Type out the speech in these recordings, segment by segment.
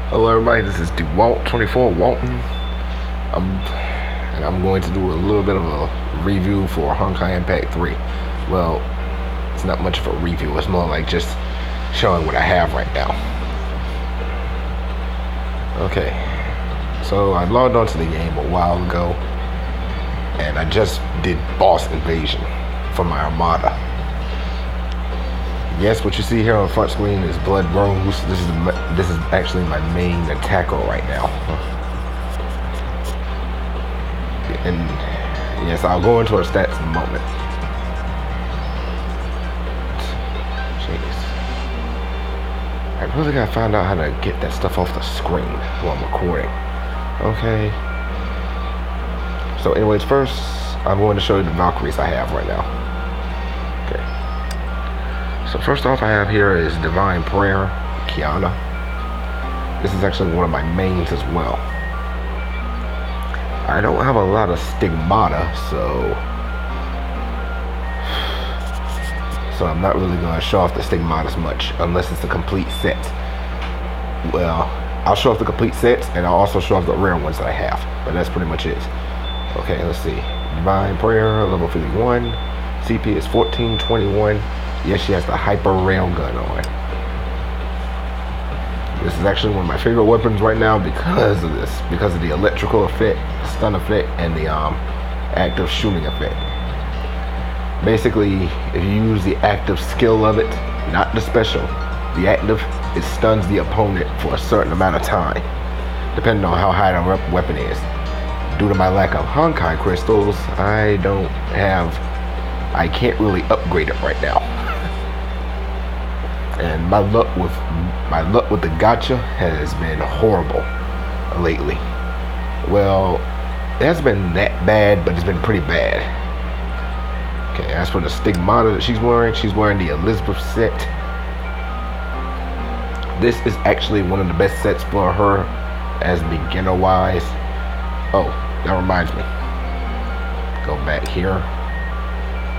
Hello everybody, this is DeWalt24 Walton. And I'm going to do a little bit of a review for Honkai Impact 3. Well, it's not much of a review, it's more like just showing what I have right now. Okay, so I logged onto the game a while ago, and I just did boss invasion for my armada. Yes, what you see here on the front screen is Blood Rose. This is actually my main attacker right now. And yes, I'll go into her stats in a moment. Jeez. I really gotta find out how to get that stuff off the screen while I'm recording. Okay. So anyways, first, I'm going to show you the Valkyries I have right now. Okay. So first off I have here is Divine Prayer, Kiana. This is actually one of my mains as well. I don't have a lot of stigmata, so I'm not really going to show off the stigmatas much unless it's a complete set. Well, I'll show off the complete sets and I'll also show off the rare ones that I have, but that's pretty much it. Okay, let's see. Divine Prayer, level 51. CP is 1421. Yes, she has the hyper railgun on. This is actually one of my favorite weapons right now because of this, because of the electrical effect, stun effect, and the active shooting effect. Basically, if you use the active skill of it, not the special, the active, it stuns the opponent for a certain amount of time, depending on how high the weapon is. Due to my lack of Honkai crystals, I can't really upgrade it right now. And my luck with the gacha has been horrible lately. Well, it hasn't been that bad, but it's been pretty bad. Okay, as for the stigmata that she's wearing the Elizabeth set. This is actually one of the best sets for her as beginner wise. Oh, that reminds me. Go back here.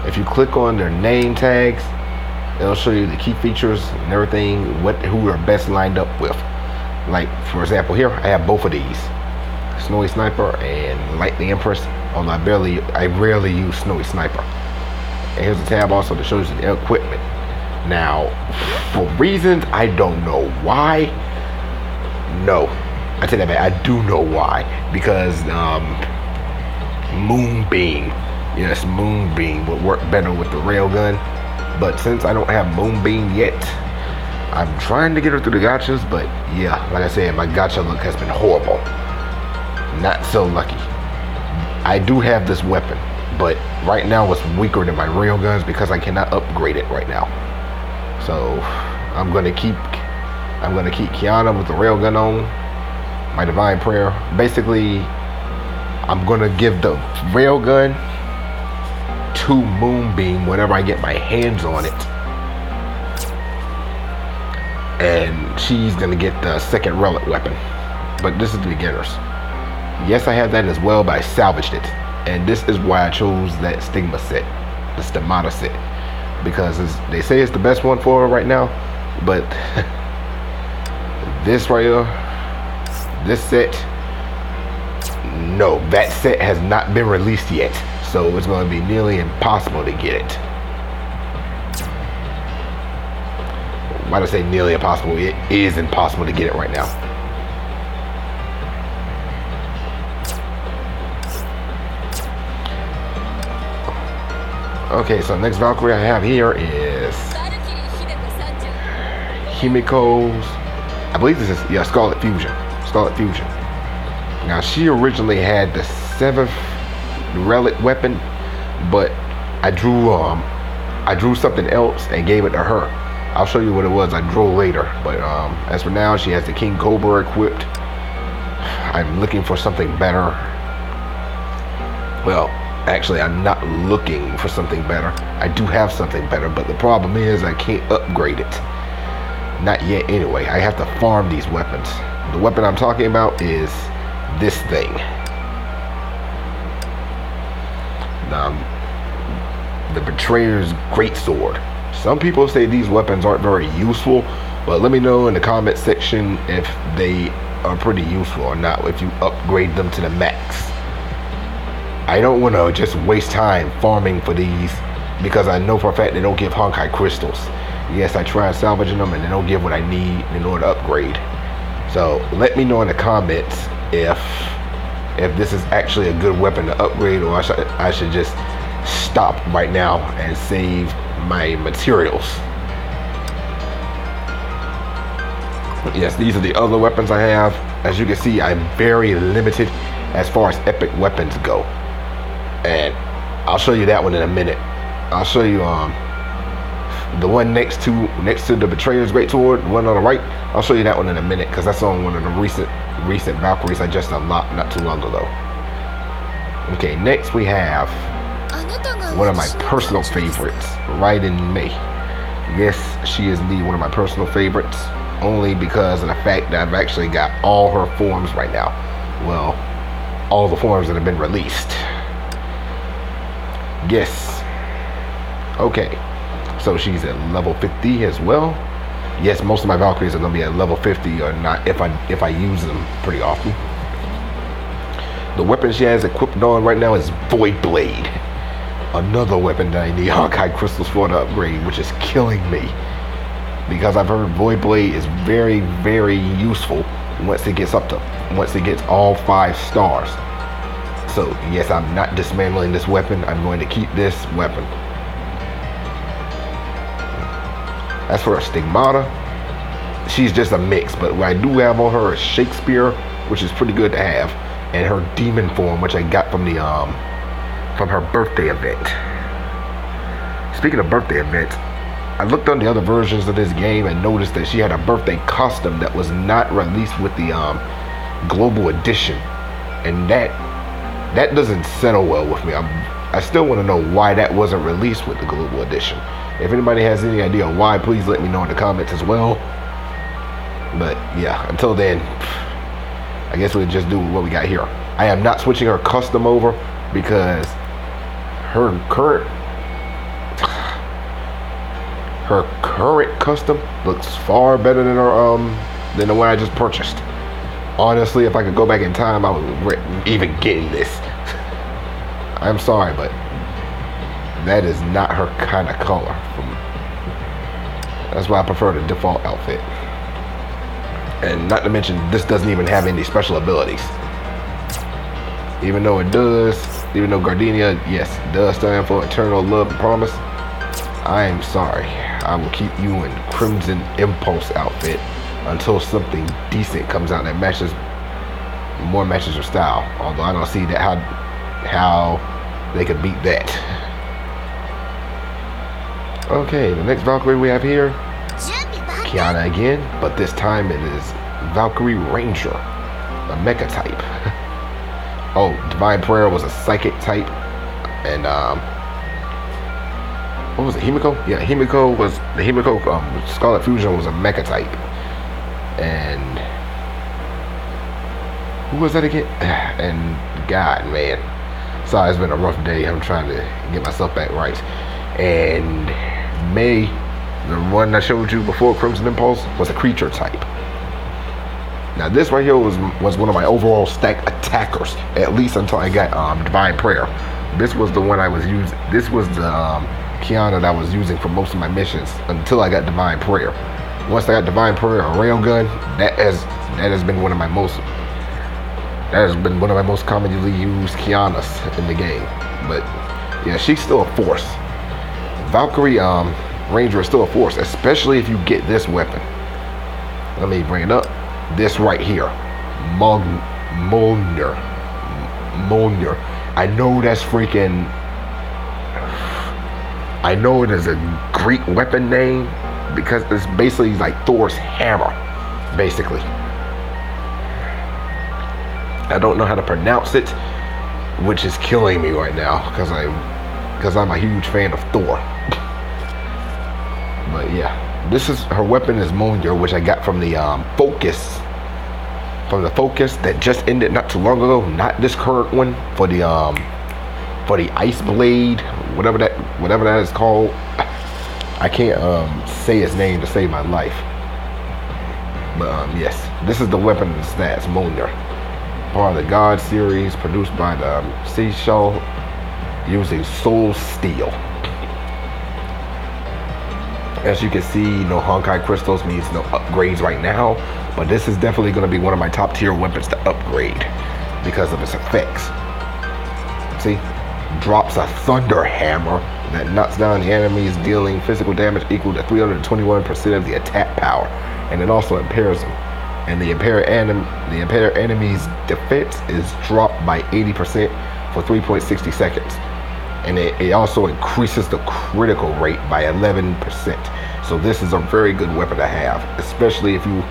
If you click on their name tags, it'll show you the key features and everything, who are best lined up with. Like, for example, here I have both of these, Snowy Sniper and Light the Empress. Although I rarely use Snowy Sniper. And here's a tab also that shows you the equipment. Now, for reasons I don't know why. No, I take that back. I do know why, because Moonbeam. Yes, Moonbeam would work better with the railgun. But since I don't have Moonbeam yet, I'm trying to get her through the gachas, but yeah, like I said, my gacha luck has been horrible. Not so lucky. I do have this weapon, but right now it's weaker than my railguns because I cannot upgrade it right now. So I'm gonna keep Kiana with the railgun on, my Divine Prayer. Basically, I'm gonna give the railgun to Moonbeam whenever I get my hands on it, and she's gonna get the second relic weapon. But this is the beginners. Yes, I have that as well, but I salvaged it, and this is why I chose that the stigmata set, because they say it's the best one for her right now. But this right here, this set, no, that set has not been released yet. So it's going to be nearly impossible to get it. Why do I say nearly impossible? It is impossible to get it right now. Okay, so the next Valkyrie I have here is Himiko's, I believe this is, yeah, Scarlet Fusion. Now, she originally had the 7th relic weapon, but I drew something else and gave it to her. I'll show you what it was I drew later, but as for now, she has the King Cobra equipped. I'm looking for something better. Well, actually, I'm not looking for something better. I do have something better, but the problem is I can't upgrade it. Not yet anyway. I have to farm these weapons. The weapon I'm talking about is this thing. The Betrayer's Greatsword. Some people say these weapons aren't very useful, But let me know in the comment section if they are pretty useful or not, if you upgrade them to the max. I don't want to just waste time farming for these because I know for a fact they don't give Honkai crystals. Yes, I tried salvaging them and they don't give what I need in order to upgrade. So let me know in the comments if this is actually a good weapon to upgrade, or I should just stop right now and save my materials. Yes, these are the other weapons I have. As you can see, I'm very limited as far as epic weapons go. And I'll show you that one in a minute. I'll show you the one next to the Betrayer's Great Sword, the one on the right. I'll show you that one in a minute because that's on one of the recent Valkyries I just unlocked not too long ago. Okay, next we have one of my personal favorites, Raiden Mei. Yes, she is indeed one of my personal favorites, only because of the fact that I've actually got all her forms right now. Well, all the forms that have been released. Yes. Okay. So she's at level 50 as well. Yes, most of my Valkyries are gonna be at level 50 or not if I use them pretty often. The weapon she has equipped on right now is Void Blade. Another weapon that I need Honkai crystals for to upgrade, which is killing me. Because I've heard Void Blade is very, very useful once it gets all 5 stars. So yes, I'm not dismantling this weapon. I'm going to keep this weapon. As for a Stigmata, she's just a mix, but what I do have on her is Shakespeare, which is pretty good to have, and her demon form, which I got from her birthday event. Speaking of birthday events, I looked on the other versions of this game and noticed that she had a birthday custom that was not released with the global edition, and that doesn't settle well with me. I still want to know why that wasn't released with the global edition. If anybody has any idea why, please let me know in the comments as well. But yeah, until then, I guess we'll just do what we got here. I am not switching her custom over because her current custom looks far better than than the one I just purchased. Honestly, if I could go back in time, I would regret even getting this. I'm sorry, but that is not her kind of color. That's why I prefer the default outfit. And not to mention, this doesn't even have any special abilities. Even though Gardenia, yes, does stand for Eternal Love and Promise, I am sorry. I will keep you in Crimson Impulse outfit until something decent comes out that more matches your style. Although I don't see that how they could beat that. Okay, the next Valkyrie we have here, Kiana again, but this time it is Valkyrie Ranger, a mecha type. Oh, Divine Prayer was a psychic type, and what was it, Himiko? Yeah, Himiko Scarlet Fusion was a mecha type. And who was that again? And God, man, sorry, it's been a rough day. I'm trying to get myself back right. And May, the one I showed you before, Crimson Impulse, was a creature type. Now this right here was one of my overall stack attackers, at least until I got Divine Prayer. This was the one I was using. This was the Kiana that I was using for most of my missions until I got Divine Prayer. Once I got Divine Prayer, a railgun, that has been one of my most commonly used Kianas in the game. But yeah, she's still a force. Valkyrie Ranger is still a force, especially if you get this weapon. Let me bring it up. This right here, Mjolnir. I know that's freaking. I know it is a Greek weapon name because it's basically like Thor's hammer, basically. I don't know how to pronounce it, which is killing me right now because I'm a huge fan of Thor. But yeah, her weapon is Mjolnir, which I got from the Focus that just ended not too long ago. Not this current one, for the Ice Blade, whatever that is called. I can't say its name to save my life. But yes, this is the weapon stats Mjolnir. Part of the God series produced by the Seashell using Soul Steel. As you can see, no Honkai crystals means no upgrades right now, but this is definitely going to be one of my top tier weapons to upgrade because of its effects. See, drops a thunder hammer that knocks down the enemies, dealing physical damage equal to 321% of the attack power, and it also impairs them. And the impaired enemy's defense is dropped by 80% for 3.60 seconds. And it also increases the critical rate by 11%. So this is a very good weapon to have, especially if you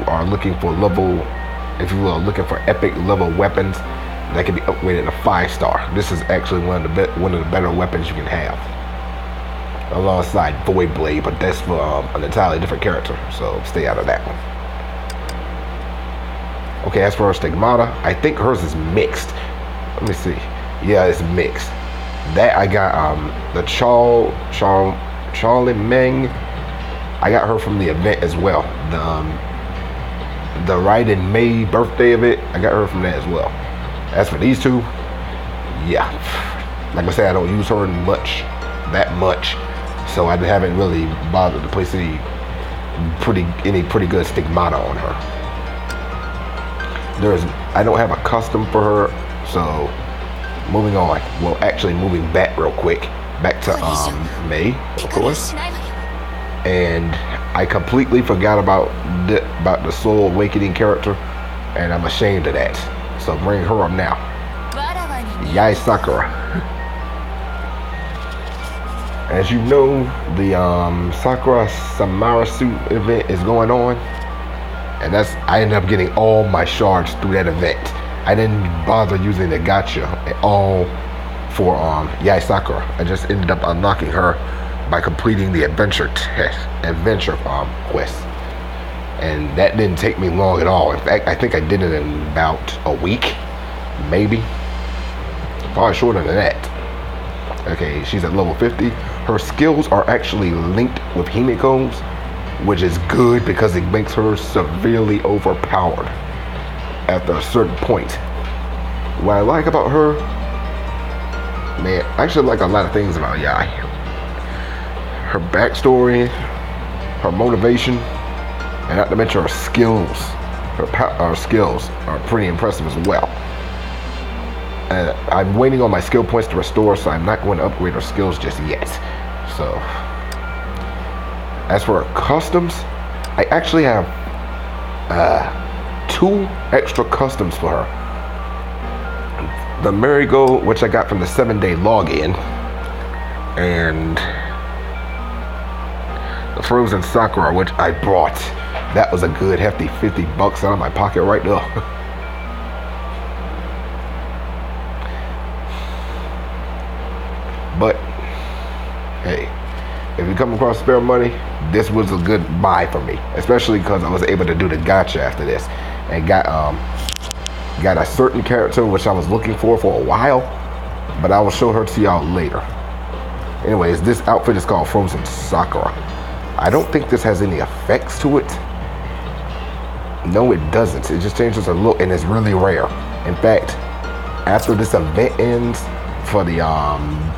are looking for epic level weapons that can be upgraded to 5-star. This is actually one of the better weapons you can have, alongside Void Blade, but that's for an entirely different character, so stay out of that one. Okay, as for her Stigmata, I think hers is mixed. Let me see. Yeah, it's mixed. That I got the Charlie Meng. I got her from the event as well. The Raiden May birthday event, I got her from that as well. As for these two, yeah, like I said, I don't use her that much, so I haven't really bothered to place any pretty good Stigmata on her. I don't have a custom for her, so moving on. Well, actually moving back real quick, back to May, of course. And I completely forgot about the Soul Awakening character, and I'm ashamed of that. So bring her up now. Yae Sakura. As you know, the Sakura Samara suit event is going on, and I ended up getting all my shards through that event. I didn't bother using the gacha at all for Yae Sakura. I just ended up unlocking her by completing the adventure quest, and that didn't take me long at all. In fact, I think I did it in about a week, maybe, probably shorter than that. Okay, she's at level 50. Her skills are actually linked with Himiko's, which is good because it makes her severely overpowered after a certain point. What I like about her, man, I actually like a lot of things about Yae. Her backstory, her motivation, and not to mention her skills. Her skills are pretty impressive as well. I'm waiting on my skill points to restore, so I'm not going to upgrade her skills just yet. So, as for her customs, I actually have 2 extra customs for her. The Marigold, which I got from the 7-day login, and the Frozen Sakura, which I bought. That was a good hefty $50 out of my pocket right there. But hey, if you come across spare money, this was a good buy for me, especially because I was able to do the gacha after this, and got a certain character which I was looking for a while, but I will show her to y'all later. Anyways, this outfit is called Frozen Sakura. I don't think this has any effects to it. No, it doesn't. It just changes her look, and it's really rare. In fact, after this event ends for the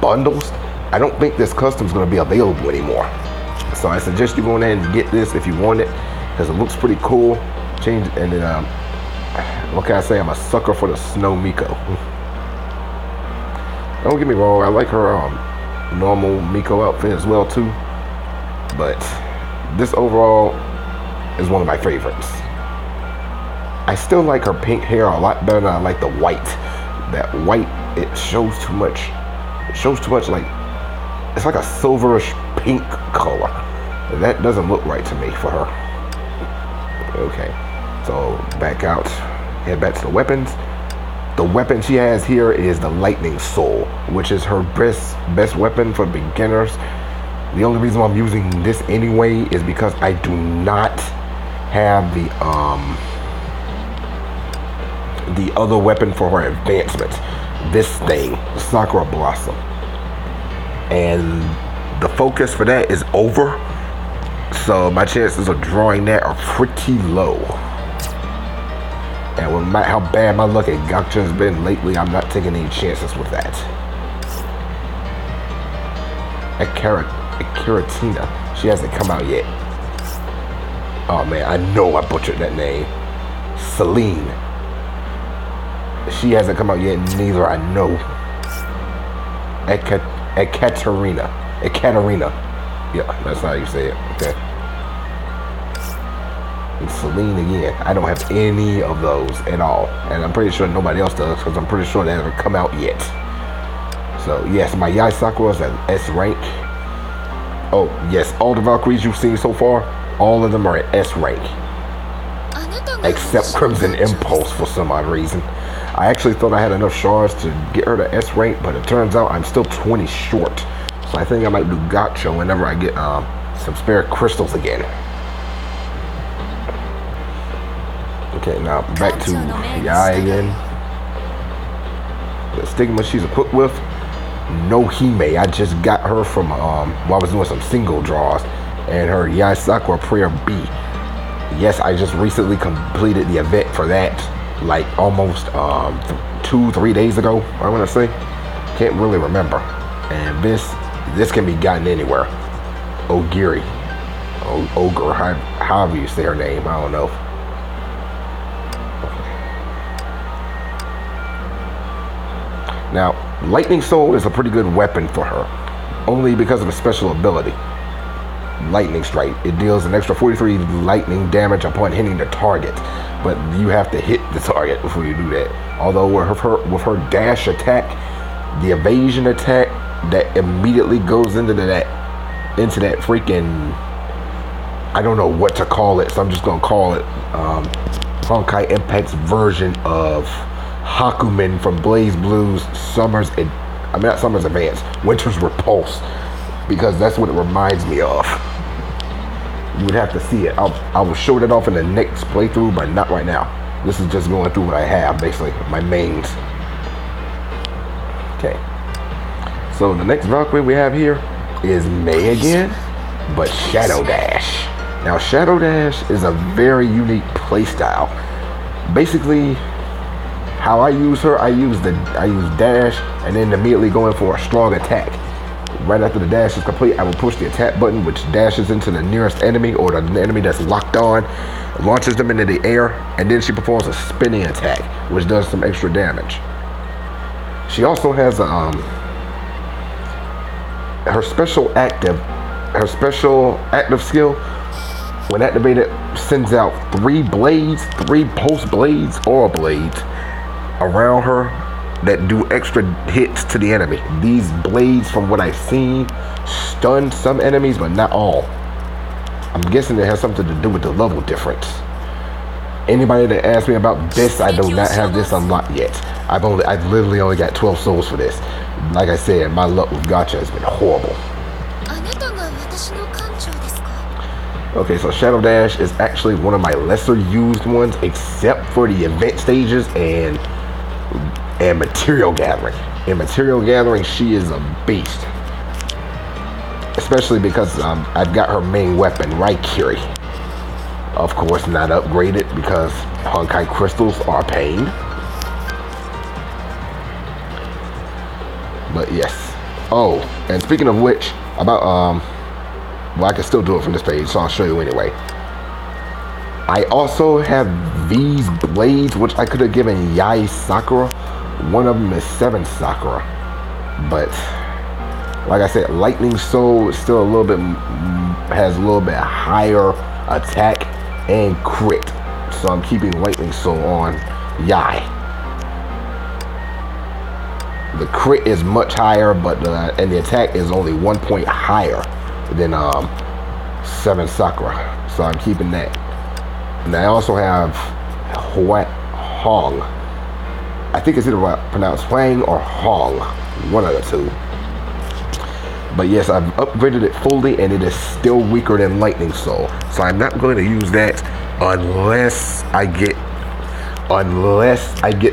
bundles, I don't think this custom is going to be available anymore. So I suggest you go ahead and get this if you want it, because it looks pretty cool. And then, what can I say? I'm a sucker for the Snow Miko. Don't get me wrong, I like her normal Miko outfit as well too, but this overall is one of my favorites. I still like her pink hair a lot better than I like the white. That white, it shows too much. It shows too much, like, it's like a silverish pink color. That doesn't look right to me for her. Okay, so back out, head back to the weapons. The weapon she has here is the Lightning Soul, which is her best weapon for beginners. The only reason why I'm using this anyway is because I do not have the other weapon for her advancement. This thing, the Sakura Blossom. And the focus for that is over. So my chances of drawing that are pretty low. And with how bad my luck at Gacha has been lately, I'm not taking any chances with that. Karatina. She hasn't come out yet. Oh man, I know I butchered that name. Celine. She hasn't come out yet, neither I know. Ekaterina. Yeah, that's how you say it. Okay. And Celine again. I don't have any of those at all. And I'm pretty sure nobody else does, because I'm pretty sure they haven't come out yet. So yes, my Yai Sakura is at S rank. Oh yes, all the Valkyries you've seen so far, all of them are at S rank. Except Crimson Impulse for some odd reason. I actually thought I had enough shards to get her to S rank, but it turns out I'm still 20 short. So I think I might do Gacha whenever I get some spare crystals again. Okay, now back to Yai again. The stigma she's equipped with, no Hime. I just got her from while I was doing some single draws, and her Yai Sakura Prayer B. Yes, I just recently completed the event for that, like almost 2-3 days ago, I want to say. Can't really remember. And this can be gotten anywhere. Ogiri. Ogre, however you say her name, I don't know. Now, Lightning Soul is a pretty good weapon for her, only because of a special ability. Lightning Strike. It deals an extra 43 lightning damage upon hitting the target, but you have to hit the target before you do that. Although with her dash attack, the evasion attack that immediately goes into that freaking, I don't know what to call it, so I'm just gonna call it Honkai Impact's version of Hakumen from Blaze Blue's not Summer's Advance, Winter's Repulse, because that's what it reminds me of. You would have to see it. I will show that off in the next playthrough, but not right now. This is just going through what I have, basically, my mains. Okay. So the next Valkyrie we have here is May again, but Shadow Dash. Now Shadow Dash is a very unique playstyle. Basically, how I use her, I use dash and then immediately go in for a strong attack. Right after the dash is complete, I will push the attack button, which dashes into the nearest enemy or the enemy that's locked on, launches them into the air, and then she performs a spinning attack, which does some extra damage. She also has her special active skill, when activated, sends out 3 pulse blades, aura blades, around her that do extra hits to the enemy. These blades, from what I've seen, stun some enemies, but not all. I'm guessing it has something to do with the level difference. Anybody that asks me about this, I do not have this unlocked yet. I've literally only got 12 souls for this. Like I said, my luck with Gacha has been horrible. Okay, so Shadow Dash is actually one of my lesser used ones, except for the event stages and material gathering. In material gathering, she is a beast. Especially because I've got her main weapon, Raikiri. Of course, not upgraded because Honkai crystals are a pain. But yes. Oh, and speaking of which, about well, I can still do it from this page, so I'll show you anyway. I also have these blades, which I could have given Yai Sakura. One of them is 7 Sakura. But, like I said, Lightning Soul is still has a little bit higher attack and crit. So I'm keeping Lightning Soul on Yai. The crit is much higher, but and the attack is only 1 point higher than 7 Sakura. So I'm keeping that. And I also have Hong. I think it's either pronounced Huang or Hong. One of the two. But yes, I've upgraded it fully and it is still weaker than Lightning Soul. So I'm not going to use that unless I get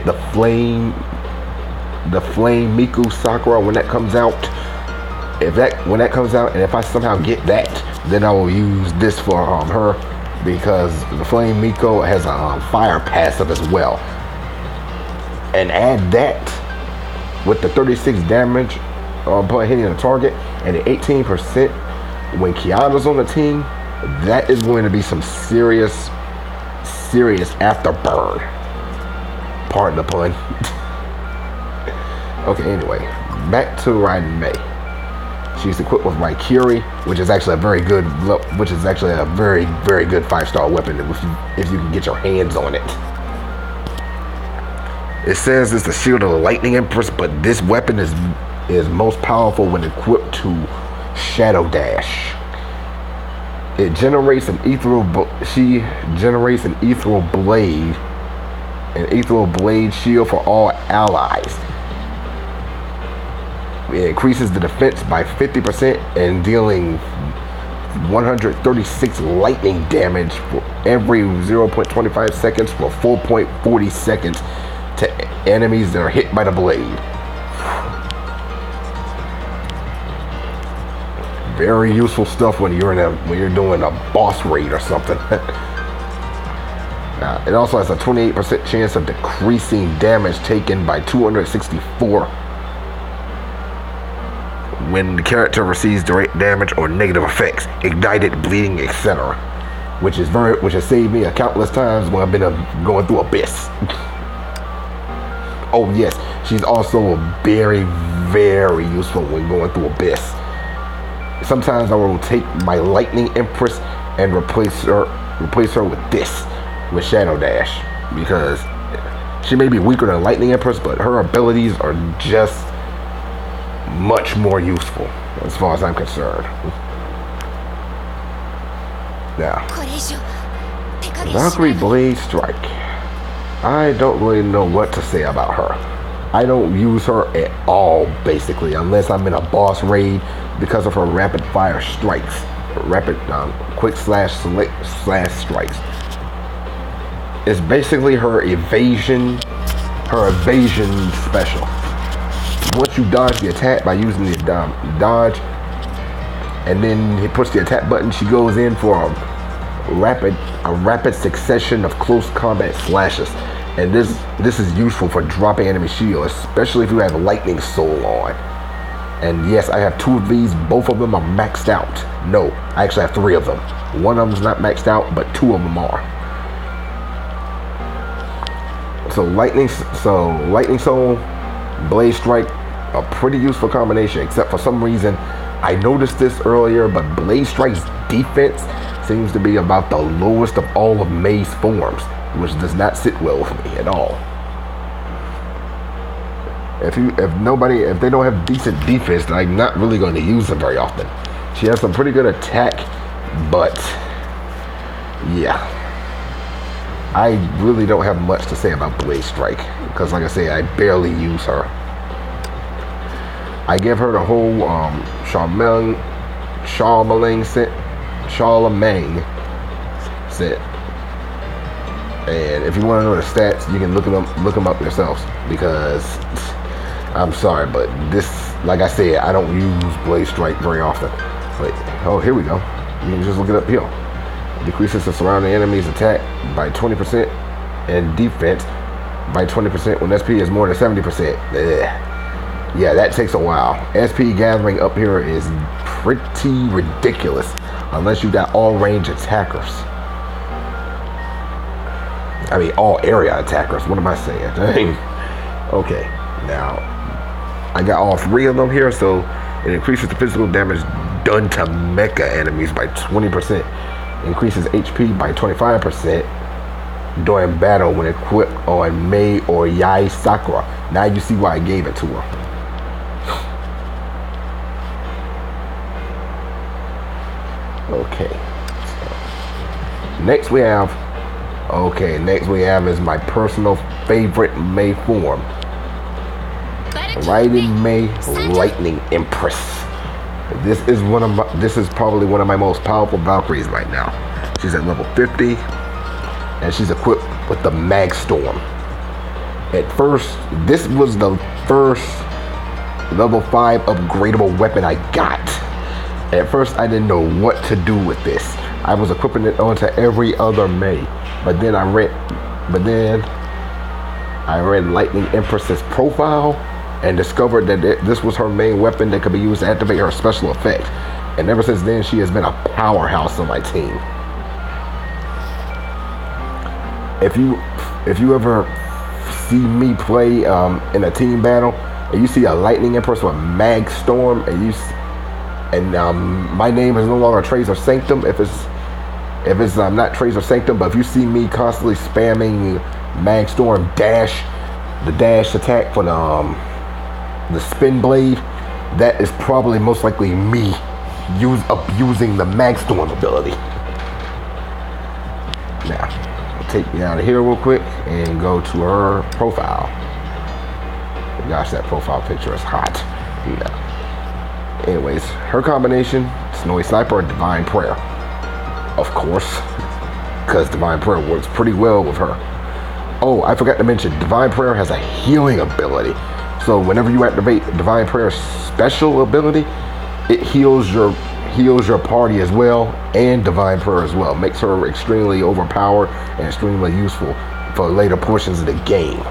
the Flame Miku Sakura when that comes out. When that comes out, and if I somehow get that, Then I will use this for her because the Flame Miko has a fire passive as well. And add that with the 36 damage upon hitting the target and the 18% when Kiana's on the team, that is going to be some serious afterburn. Pardon the pun. Okay, anyway, back to riding May. She's equipped with Raikiri, which is actually a very good 5-star weapon if you can get your hands on it. It says it's the Shield of the Lightning Empress, but this weapon is most powerful when equipped to Shadow Dash. It generates an ethereal blade shield for all allies. It increases the defense by 50% and dealing 136 lightning damage for every 0.25 seconds for 4.40 seconds to enemies that are hit by the blade. Very useful stuff when you're doing a boss raid or something. It also has a 28% chance of decreasing damage taken by 264 when the character receives direct damage or negative effects, ignited, bleeding, etc. Which has saved me a countless times when I've been going through Abyss. Oh yes, she's also very, very useful when going through Abyss. Sometimes I will take my Lightning Empress and replace her with Shadow Dash, because she may be weaker than Lightning Empress, but her abilities are just much more useful as far as I'm concerned. Now, Valkyrie Blade Strike. I don't really know what to say about her. I don't use her at all, basically, unless I'm in a boss raid because of her rapid fire strikes. Rapid quick slash strikes. It's basically her evasion special. Once you dodge the attack by using the dodge, and then he puts the attack button, she goes in for a rapid succession of close combat slashes. And this is useful for dropping enemy shield, especially if you have Lightning Soul on. And yes, I have 2 of these. Both of them are maxed out. No, I actually have 3 of them. One of them is not maxed out, but 2 of them are. So Lightning Soul, Blade Strike, a pretty useful combination, except for some reason I noticed this earlier, but Blade Strike's defense seems to be about the lowest of all of May's forms, which does not sit well with me at all. If they don't have decent defense, then I'm not really going to use them very often. She has some pretty good attack, but yeah, I really don't have much to say about Blade Strike, because like I say, I barely use her. I give her the whole Charlemagne set. And if you want to know the stats, you can look them up yourselves, because I'm sorry, but this, like I said, I don't use Blade Strike very often. But oh, here we go. You can just look it up here. Decreases the surrounding enemy's attack by 20% and defense by 20% when SP is more than 70%. Yeah, that takes a while. SP gathering up here is pretty ridiculous unless you got all range attackers. I mean, all area attackers. What am I saying? Dang. Okay, now I got all 3 of them here, so it increases the physical damage done to mecha enemies by 20%. Increases HP by 25% during battle when equipped on Mei or Yai Sakura. Now you see why I gave it to her. Okay. Next we have is my personal favorite Mei form. Riding Mei Lightning Empress. This is probably one of my most powerful Valkyries right now. She's at level 50 and she's equipped with the Mag Storm. At first, this was the first level 5 upgradable weapon I got. At first, I didn't know what to do with this. I was equipping it onto every other May, but then I read Lightning Empress's profile and discovered that this was her main weapon that could be used to activate her special effect. And ever since then, she has been a powerhouse on my team. If you ever see me play in a team battle, and you see a Lightning Empress with Mag Storm, and my name is no longer Tracer Sanctum, if it's not Tracer Sanctum, but if you see me constantly spamming Mag Storm the dash attack for the spin blade, that is probably most likely me abusing the Mag Storm ability. Now, I'll take me out of here real quick and go to her profile. Gosh, that profile picture is hot. Yeah. Anyways, her combination: Snowy Sniper and Divine Prayer. Of course, because Divine Prayer works pretty well with her. Oh, I forgot to mention, Divine Prayer has a healing ability. So whenever you activate Divine Prayer's special ability, it heals your party as well, and Divine Prayer as well. Makes her extremely overpowered and extremely useful for later portions of the game.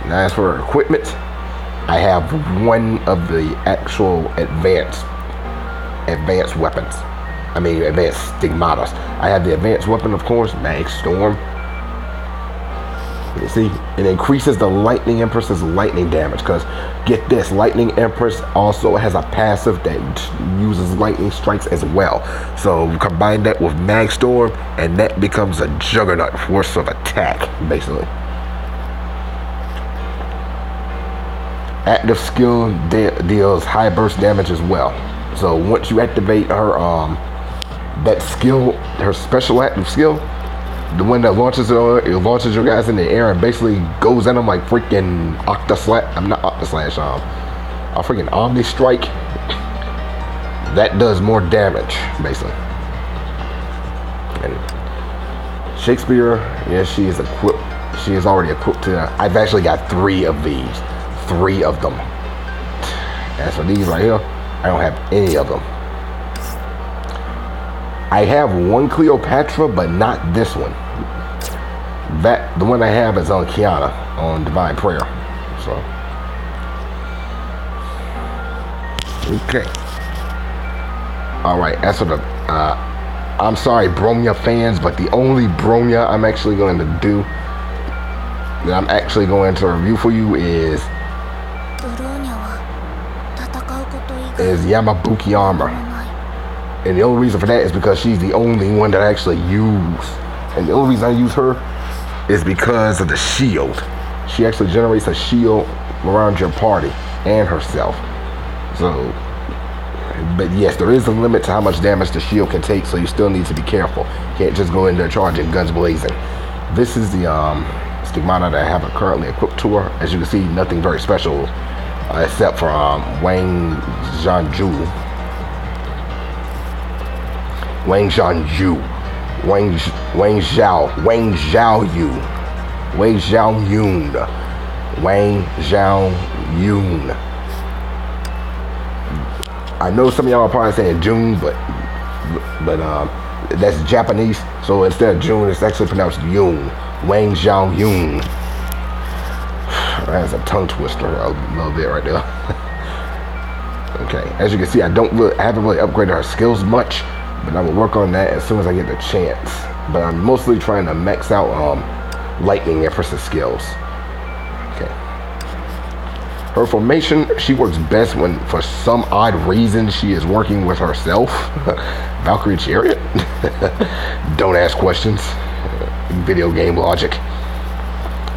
Now, as for equipment, I have one of the actual advanced weapons. I mean, advanced stigmatas. I have the advanced weapon, of course, Mag Storm. You see, it increases the Lightning Empress's lightning damage, because get this, Lightning Empress also has a passive that uses lightning strikes as well. So combine that with Mag Storm, and that becomes a juggernaut force of attack, basically. Active skill deals high burst damage as well. So once you activate her that skill, her special active skill, the one that launches your guys in the air and basically goes at them like freaking a freaking Omni Strike. That does more damage, basically. And Shakespeare, yeah, she is equipped. She is already equipped to. I've actually got 3 of these. 3 of them. As for these right here, I don't have any of them. I have one Cleopatra, but not this one. The one I have is on Kiana, on Divine Prayer. So, okay. All right. As for the, I'm sorry, Bronya fans, but the only Bronya I'm actually going to do, that I'm actually going to review for you is Yamabuki armor. And the only reason for that is because she's the only one that I actually use. And the only reason I use her is because of the shield. She actually generates a shield around your party and herself. So, but yes, there is a limit to how much damage the shield can take, so you still need to be careful. You can't just go in there charging guns blazing. This is the stigmata that I have currently equipped to her. As you can see, nothing very special except for Wang Zhao Yun. I know some of y'all are probably saying June, but that's Japanese, so instead of June, it's actually pronounced Yun. Wang Zhao Yun. That's a tongue twister a little bit right there. Okay, as you can see, I haven't really upgraded her skills much, but I will work on that as soon as I get the chance. But I'm mostly trying to max out Lightning Empress's skills. Okay. Her formation, she works best when, for some odd reason, she is working with herself. Valkyrie Chariot. Don't ask questions. Video game logic.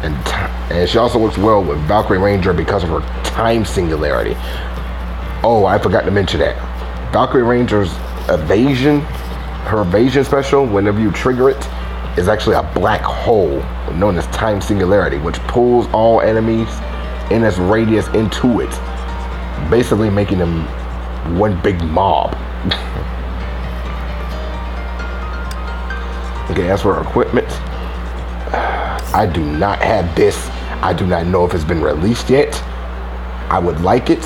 And she also works well with Valkyrie Ranger because of her time singularity. Oh, I forgot to mention that. Valkyrie Ranger's evasion, her evasion special, whenever you trigger it, is actually a black hole known as time singularity, which pulls all enemies in its radius into it, basically making them one big mob. Okay, as for equipment, I do not have this. I do not know if it's been released yet. I would like it,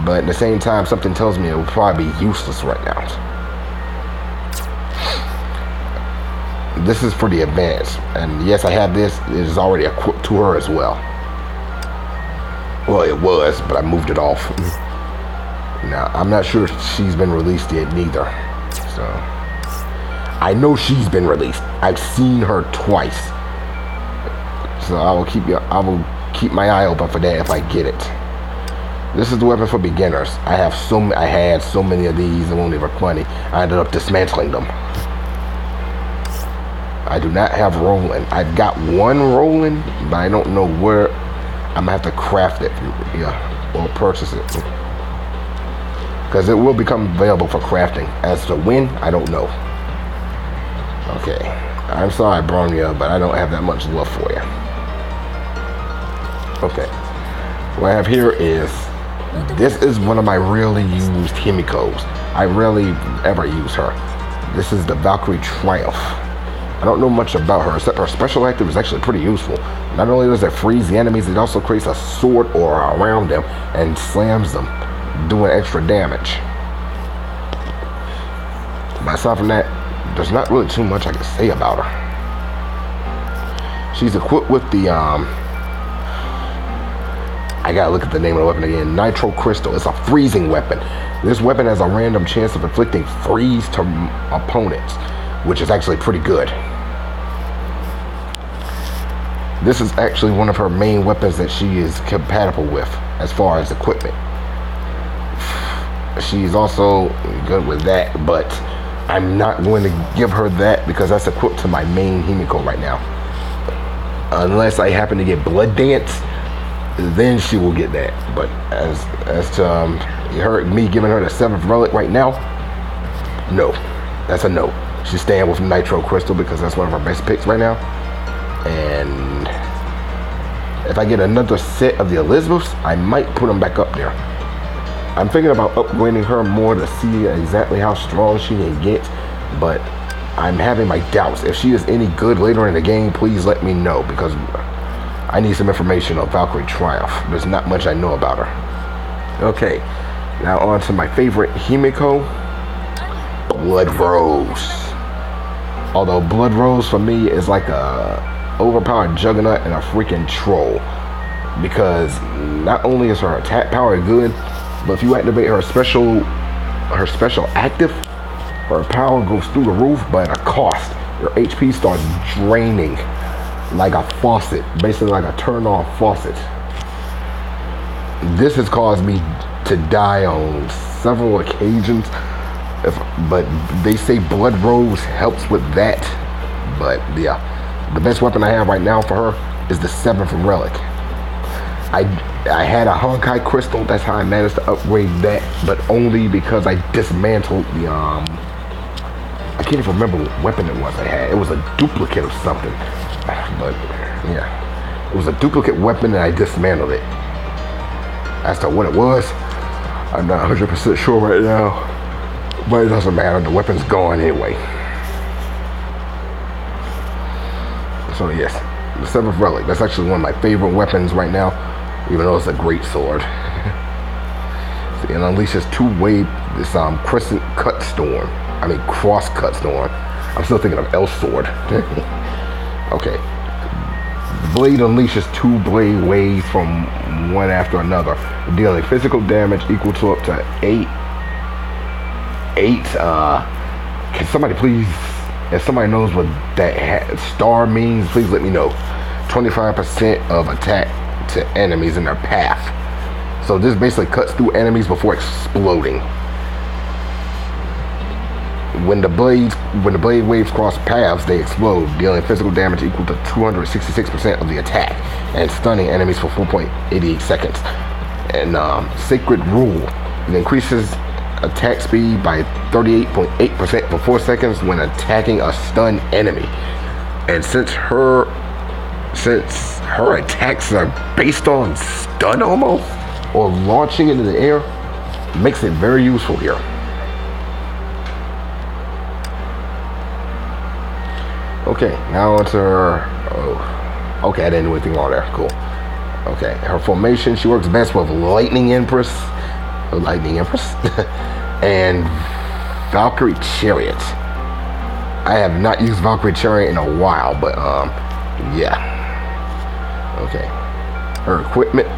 but at the same time, something tells me it would probably be useless right now. This is pretty advanced, and yes, I have this. It is already equipped to her as well. Well, it was, but I moved it off. Now, I'm not sure if she's been released yet, neither. So, I know she's been released. I've seen her twice. So I will keep my eye open for that if I get it. This is the weapon for beginners. I had so many of these and only ever plenty. I ended up dismantling them. I do not have rolling. I've got one rolling, but I don't know where. I'm gonna have to craft it, or purchase it, because it will become available for crafting. As to when, I don't know. Okay, I'm sorry, Bronya, but I don't have that much love for you. Okay, what I have here is, this is one of my really used Himikos. I rarely ever use her. This is the Valkyrie Triumph. I don't know much about her, except her special active is actually pretty useful. Not only does it freeze the enemies, it also creates a sword aura around them and slams them, doing extra damage. But aside from that, there's not really too much I can say about her. She's equipped with the, I gotta look at the name of the weapon again. Nitro Crystal. It's a freezing weapon. This weapon has a random chance of inflicting freeze to opponents, which is actually pretty good. This is actually one of her main weapons that she is compatible with as far as equipment. She's also good with that, but I'm not going to give her that because that's equipped to my main Himiko right now. Unless I happen to get Blood Dance, then she will get that. But as to me giving her the 7th relic right now, no, that's a no. She's staying with Nitro Crystal because that's one of her best picks right now. And if I get another set of the Elizabeths, I might put them back up there. I'm thinking about upgrading her more to see exactly how strong she can get, but I'm having my doubts. If she is any good later in the game, please let me know, because I need some information on Valkyrie Triumph. There's not much I know about her. Okay, now on to my favorite Himiko, Blood Rose. Although Blood Rose for me is like a overpowered juggernaut and a freaking troll, because not only is her attack power good, but if you activate her special active, her power goes through the roof, but at a cost. Your HP starts draining like a faucet, basically like a turn-on faucet. This has caused me to die on several occasions, but they say Blood Rose helps with that. But yeah, the best weapon I have right now for her is the 7th relic. I had a Honkai Crystal. That's how I managed to upgrade that, but only because I dismantled the I can't even remember what weapon it was I had. It was a duplicate of something, but yeah, it was a duplicate weapon and I dismantled it. As to what it was, I'm not 100% sure right now, but it doesn't matter. The weapon's gone anyway. So yes, the 7th relic. That's actually one of my favorite weapons right now, even though it's a great sword. See, it unleashes two-wave, this crescent cut storm. I mean cross cut storm. I'm still thinking of L sword. Okay. The blade unleashes 2 blade waves from one after another, dealing physical damage equal to up to 8. Can somebody please, if somebody knows what that star means, please let me know. 25% of attack to enemies in their path. So this basically cuts through enemies before exploding. When the blade waves cross paths, they explode, dealing physical damage equal to 266% of the attack, and stunning enemies for 4.88 seconds. And Sacred Rule, it increases attack speed by 38.8% for 4 seconds when attacking a stunned enemy. And since her attacks are based on stun almost, or launching into the air, makes it very useful here. Okay, now onto her. Oh, okay, I didn't do anything wrong there. Cool. Okay, her formation, she works best with Lightning Empress, and Valkyrie Chariot. I have not used Valkyrie Chariot in a while, but yeah. Okay, her equipment,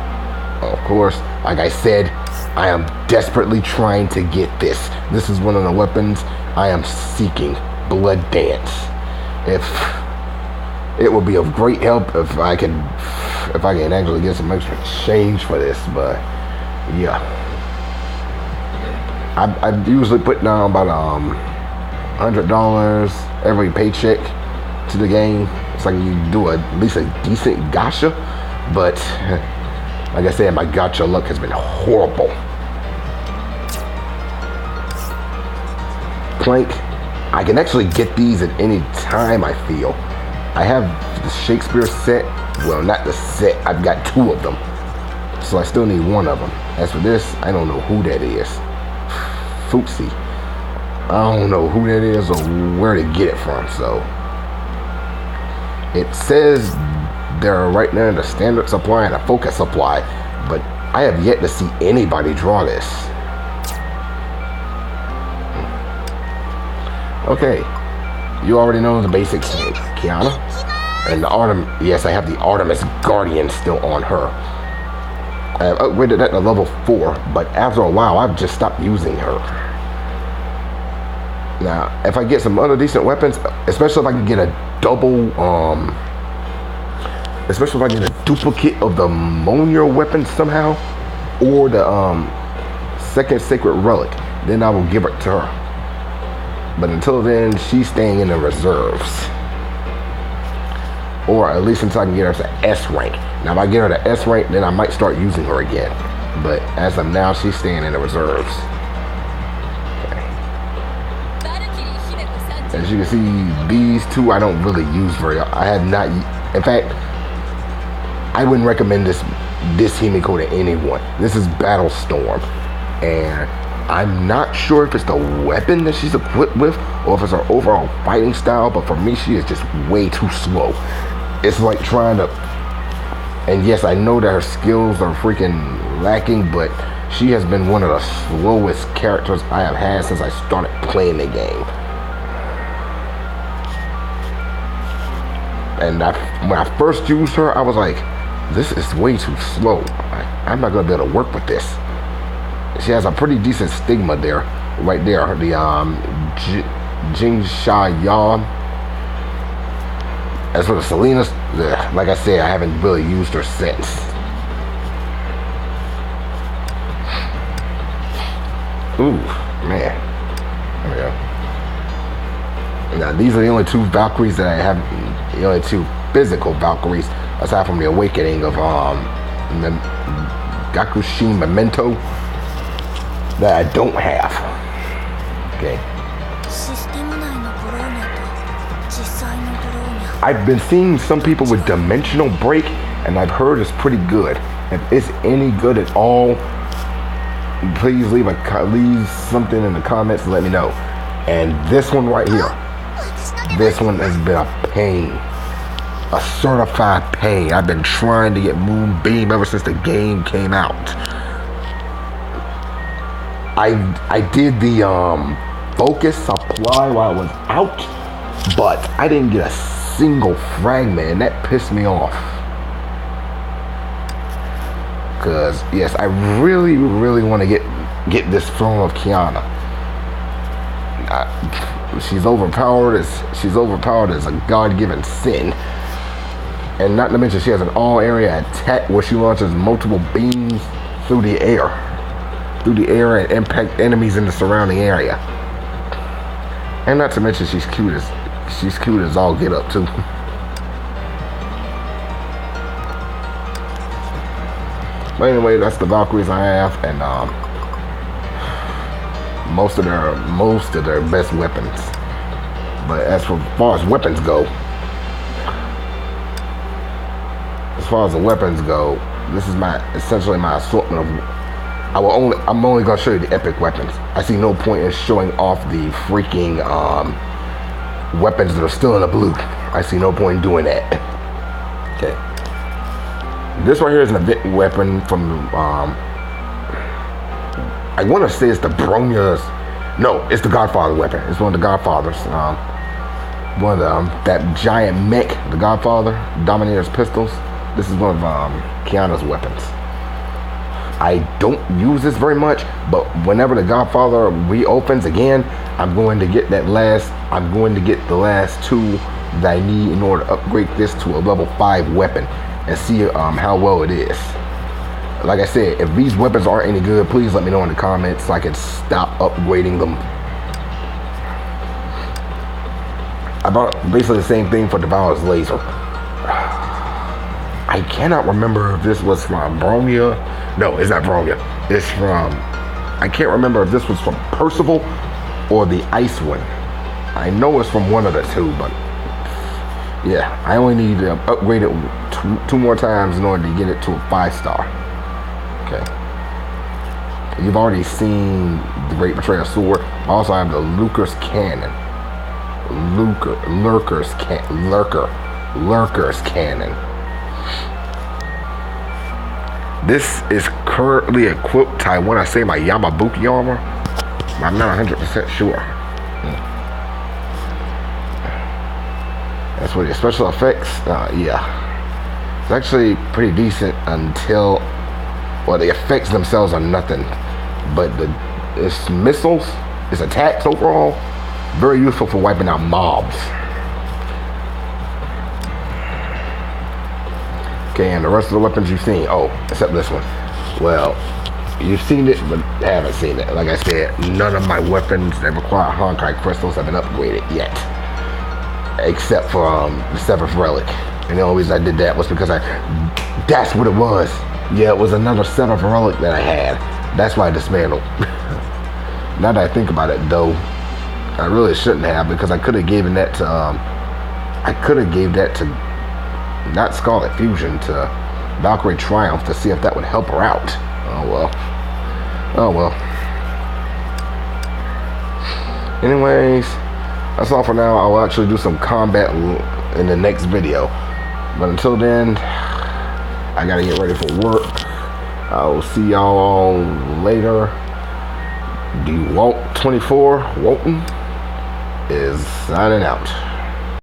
of course, like I said, I am desperately trying to get this. This is one of the weapons I am seeking, Blood Dance. If it would be of great help if I can actually get some extra change for this, but yeah. I usually put down about $100 every paycheck to the game. It's like you do at least a decent gacha, but like I said, my gacha luck has been horrible. Plank, I can actually get these at any time, I feel. I have the Shakespeare set. Well, not the set. I've got 2 of them. So I still need 1 of them. As for this, I don't know who that is. Footsie. I don't know who that is or where to get it from, so. It says they're right there in the standard supply and a focus supply, but I have yet to see anybody draw this. Okay, you already know the basics, Kiana. And the Artemis, yes, I have the Artemis Guardian still on her. I have upgraded that to level 4, but after a while, I've just stopped using her. Now, if I get some other decent weapons, especially if I can get a double, especially if I get a duplicate of the Mjolnir weapon somehow, or the second Sacred Relic, then I will give it to her. But until then, she's staying in the reserves. Or at least until I can get her to S rank. Now if I get her to S rank, then I might start using her again. But as of now, she's staying in the reserves. Okay. As you can see, these 2 I don't really use very often. I have not, in fact, I wouldn't recommend this Himiko to anyone. This is Battlestorm. And I'm not sure if it's the weapon that she's equipped with or if it's her overall fighting style, but for me, she is just way too slow. It's like trying to, and yes, I know that her skills are freaking lacking, but she has been one of the slowest characters I have had since I started playing the game. And when I first used her, I was like, this is way too slow. I'm not gonna be able to work with this. She has a pretty decent stigma there, right there. The Jingsha Yan. As for the Selena's, like I said, I haven't really used her since. Ooh, man. There we go. Now these are the only 2 Valkyries that I have, the only 2 physical Valkyries, aside from the awakening of Gakushin Memento, that I don't have. Okay. I've been seeing some people with Dimensional Break, and I've heard it's pretty good. If it's any good at all, please leave something in the comments and let me know. And this one right here, this one has been a pain. A certified pain. I've been trying to get Moonbeam ever since the game came out. I did the focus supply while I was out, but I didn't get a single fragment, and that pissed me off. Cause yes, I really want to get this form of Kiana. She's overpowered as a God-given sin, and not to mention she has an all-area attack where she launches multiple beams through the air and impact enemies in the surrounding area. And not to mention she's cute as all get up too. But anyway, that's the Valkyries I have, and most of their best weapons. But as far as weapons go, this is essentially my assortment of. I'm only gonna show you the epic weapons. I see no point in showing off the freaking weapons that are still in the blue. I see no point in doing that. Okay. This right here is an event weapon from, I want to say it's the Bronya's. No, it's the Godfather weapon. It's one of the Godfathers. One of that giant mech, the Godfather, Dominator's pistols. This is one of Keanu's weapons. I don't use this very much, but whenever the Godfather reopens again, I'm going to get the last two that I need in order to upgrade this to a level 5 weapon and see how well it is. Like I said, if these weapons aren't any good, please let me know in the comments so I can stop upgrading them. I bought basically the same thing for Devour's laser. I cannot remember if this was from Bronya. No, it's not Bronya. It's from, I can't remember if this was from Percival or the Ice one. I know it's from one of the two, but yeah, I only need to upgrade it two more times in order to get it to a 5-star. Okay. You've already seen the Great Betrayer Sword. I also have the Lurker's Cannon. Lurker's Cannon. This is currently equipped to, I want to say, my Yamabuki armor. I'm not 100% sure. That's what the special effects, yeah. It's actually pretty decent until, well, the effects themselves are nothing. But its missiles, its attacks overall, very useful for wiping out mobs. Okay, and the rest of the weapons you've seen, oh, except this one. Well, you've seen it, but haven't seen it. Like I said, none of my weapons that require Honkai crystals have been upgraded yet. Except for the 7th relic. And the only reason I did that was because that's what it was. Yeah, it was another 7th relic that I had. That's why I dismantled. Now that I think about it, though, I really shouldn't have, because I could have given that to, not Scarlet Fusion, to Valkyrie Triumph to see if that would help her out. Oh well. Oh well. Anyways, that's all for now. I'll actually do some combat in the next video. But until then, I gotta get ready for work. I will see y'all later. DeWalt24 Walton is signing out.